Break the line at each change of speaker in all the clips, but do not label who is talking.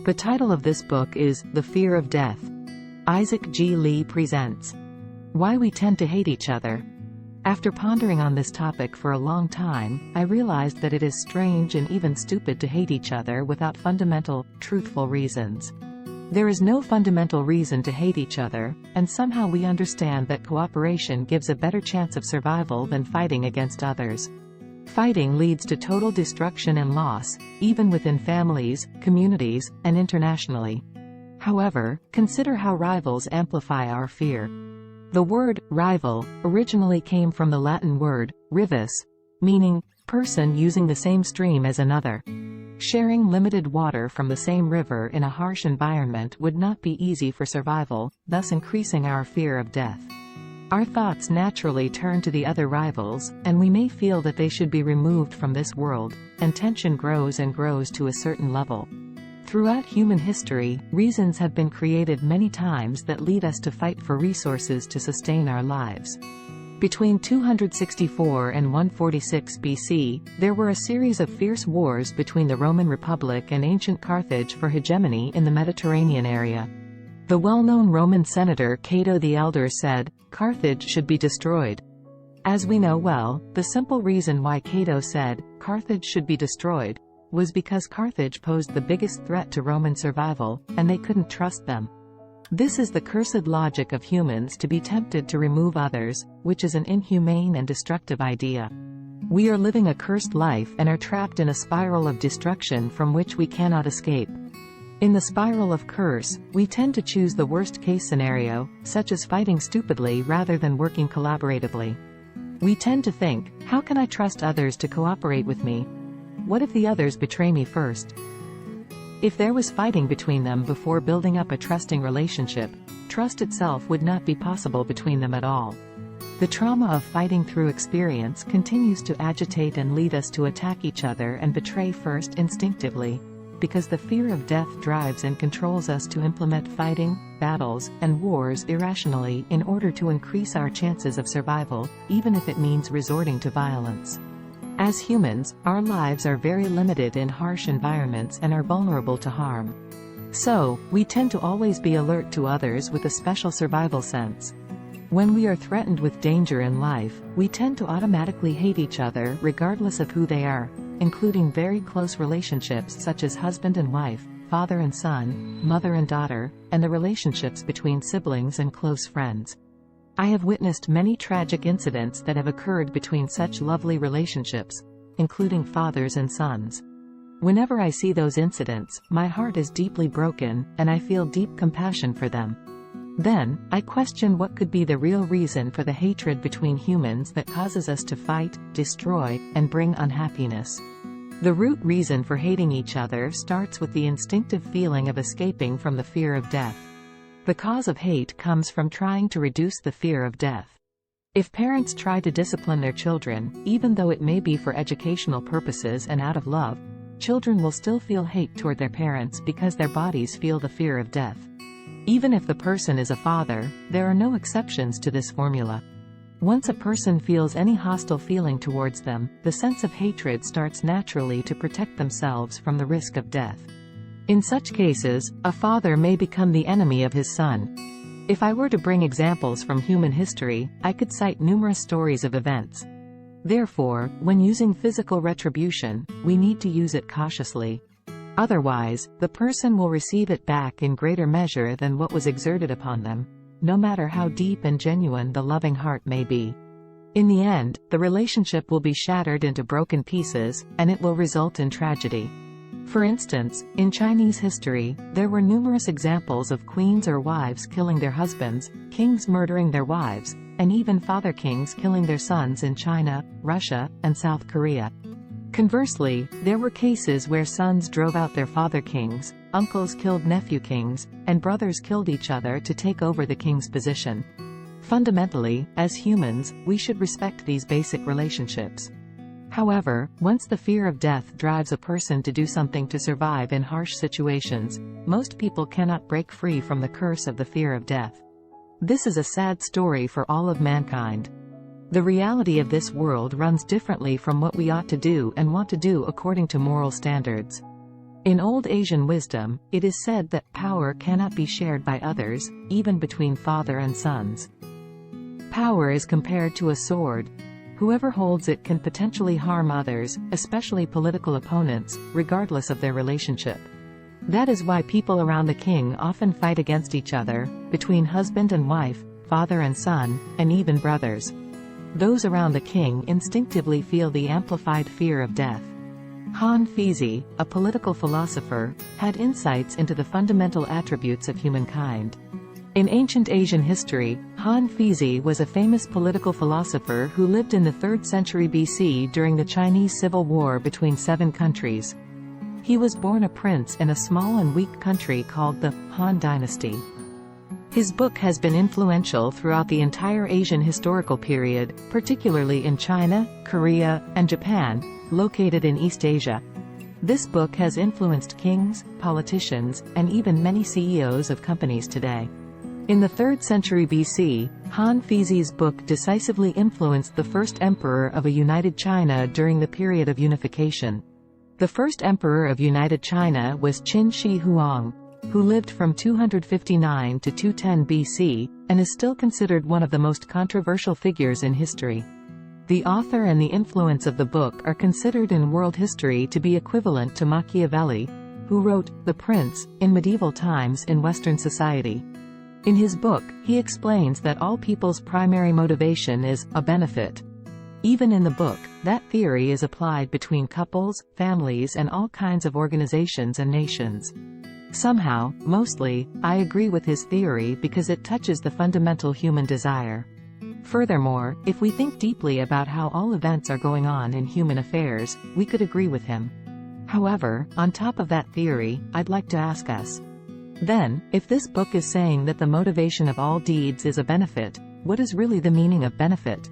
The title of this book is The Fear of Death. Isaac G. Lee presents Why We Tend to Hate Each Other. After pondering on this topic for a long time, I realized that it is strange and even stupid to hate each other without fundamental, truthful reasons. There is no fundamental reason to hate each other, and somehow we understand that cooperation gives a better chance of survival than fighting against others. Fighting leads to total destruction and loss, even within families, communities, and internationally. However, consider how rivals amplify our fear. The word rival originally came from the Latin word rivus, meaning person using the same stream as another. Sharing limited water from the same river in a harsh environment would not be easy for survival, thus increasing our fear of death. Our thoughts naturally turn to the other rivals, and we may feel that they should be removed from this world, and tension grows and grows to a certain level. Throughout human history, reasons have been created many times that lead us to fight for resources to sustain our lives. Between 264 and 146 BC, there were a series of fierce wars between the Roman Republic and ancient Carthage for hegemony in the Mediterranean area. The well-known Roman senator Cato the Elder said, "Carthage should be destroyed." As we know well, the simple reason why Cato said, Carthage should be destroyed, was because Carthage posed the biggest threat to Roman survival, and they couldn't trust them. This is the cursed logic of humans to be tempted to remove others, which is an inhumane and destructive idea. We are living a cursed life and are trapped in a spiral of destruction from which we cannot escape. In the spiral of curse, we tend to choose the worst-case scenario, such as fighting stupidly rather than working collaboratively. We tend to think, how can I trust others to cooperate with me? What if the others betray me first? If there was fighting between them before building up a trusting relationship, trust itself would not be possible between them at all. The trauma of fighting through experience continues to agitate and lead us to attack each other and betray first instinctively, because the fear of death drives and controls us to implement fighting, battles, and wars irrationally in order to increase our chances of survival, even if it means resorting to violence. As humans, our lives are very limited in harsh environments and are vulnerable to harm. So, we tend to always be alert to others with a special survival sense. When we are threatened with danger in life, we tend to automatically hate each other regardless of who they are, including very close relationships such as husband and wife, father and son, mother and daughter, and the relationships between siblings and close friends. I have witnessed many tragic incidents that have occurred between such lovely relationships, including fathers and sons. Whenever I see those incidents, my heart is deeply broken, and I feel deep compassion for them. Then, I question what could be the real reason for the hatred between humans that causes us to fight, destroy, and bring unhappiness. The root reason for hating each other starts with the instinctive feeling of escaping from the fear of death. The cause of hate comes from trying to reduce the fear of death. If parents try to discipline their children, even though it may be for educational purposes and out of love, children will still feel hate toward their parents because their bodies feel the fear of death. Even if the person is a father, there are no exceptions to this formula. Once a person feels any hostile feeling towards them, the sense of hatred starts naturally to protect themselves from the risk of death. In such cases, a father may become the enemy of his son. If I were to bring examples from human history, I could cite numerous stories of events. Therefore, when using physical retribution, we need to use it cautiously. Otherwise, the person will receive it back in greater measure than what was exerted upon them, no matter how deep and genuine the loving heart may be. In the end, the relationship will be shattered into broken pieces, and it will result in tragedy. For instance, in Chinese history, there were numerous examples of queens or wives killing their husbands, kings murdering their wives, and even father kings killing their sons in China, Russia, and South Korea. Conversely, there were cases where sons drove out their father kings, uncles killed nephew kings, and brothers killed each other to take over the king's position. Fundamentally, as humans, we should respect these basic relationships. However, once the fear of death drives a person to do something to survive in harsh situations, most people cannot break free from the curse of the fear of death. This is a sad story for all of mankind. The reality of this world runs differently from what we ought to do and want to do according to moral standards. In old Asian wisdom, it is said that power cannot be shared by others, even between father and sons. Power is compared to a sword. Whoever holds it can potentially harm others, especially political opponents, regardless of their relationship. That is why people around the king often fight against each other, between husband and wife, father and son, and even brothers. Those around the king instinctively feel the amplified fear of death. Han Fizi, a political philosopher, had insights into the fundamental attributes of humankind. In ancient Asian history, Han Fizi was a famous political philosopher who lived in the 3rd century BC during the Chinese Civil War between 7 countries. He was born a prince in a small and weak country called the Han Dynasty. His book has been influential throughout the entire Asian historical period, particularly in China, Korea, and Japan, located in East Asia. This book has influenced kings, politicians, and even many CEOs of companies today. In the 3rd century BC, Han Fizi's book decisively influenced the first emperor of a united China during the period of unification. The first emperor of united China was Qin Shi Huang, who lived from 259 to 210 BC, and is still considered one of the most controversial figures in history. The author and the influence of the book are considered in world history to be equivalent to Machiavelli, who wrote The Prince in medieval times in Western society. In his book, he explains that all people's primary motivation is a benefit. Even in the book, that theory is applied between couples, families, and all kinds of organizations and nations. Somehow, mostly, I agree with his theory because it touches the fundamental human desire. Furthermore, if we think deeply about how all events are going on in human affairs, we could agree with him. However, on top of that theory, I'd like to ask us. Then, if this book is saying that the motivation of all deeds is a benefit, what is really the meaning of benefit?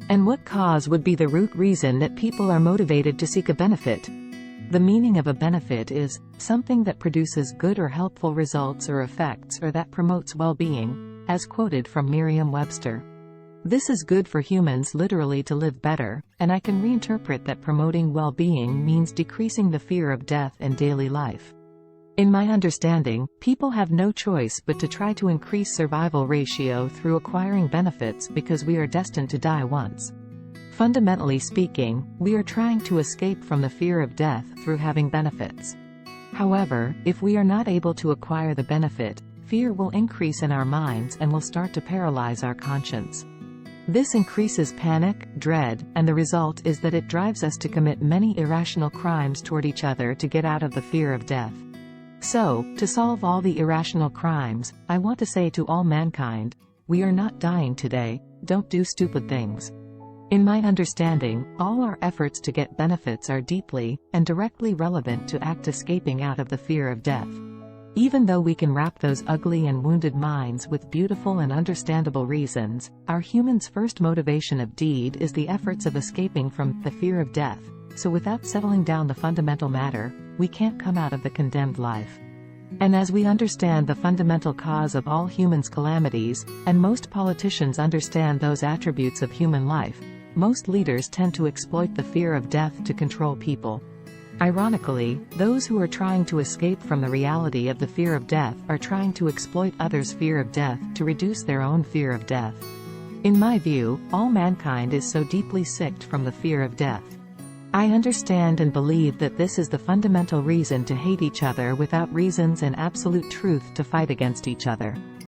And what cause would be the root reason that people are motivated to seek a benefit? The meaning of a benefit is something that produces good or helpful results or effects or that promotes well-being, as quoted from Merriam-Webster. This is good for humans literally to live better, and I can reinterpret that promoting well-being means decreasing the fear of death in daily life. In my understanding, people have no choice but to try to increase survival ratio through acquiring benefits because we are destined to die once. Fundamentally speaking, we are trying to escape from the fear of death through having benefits. However, if we are not able to acquire the benefit, fear will increase in our minds and will start to paralyze our conscience. This increases panic, dread, and the result is that it drives us to commit many irrational crimes toward each other to get out of the fear of death. So, to solve all the irrational crimes, I want to say to all mankind, we are not dying today, don't do stupid things. In my understanding, all our efforts to get benefits are deeply and directly relevant to act escaping out of the fear of death. Even though we can wrap those ugly and wounded minds with beautiful and understandable reasons, our human's first motivation of deed is the efforts of escaping from the fear of death, so without settling down the fundamental matter, we can't come out of the condemned life. And as we understand the fundamental cause of all humans' calamities, and most politicians understand those attributes of human life, most leaders tend to exploit the fear of death to control people. Ironically, those who are trying to escape from the reality of the fear of death are trying to exploit others' fear of death to reduce their own fear of death. In my view, all mankind is so deeply sick from the fear of death. I understand and believe that this is the fundamental reason to hate each other without reasons and absolute truth to fight against each other.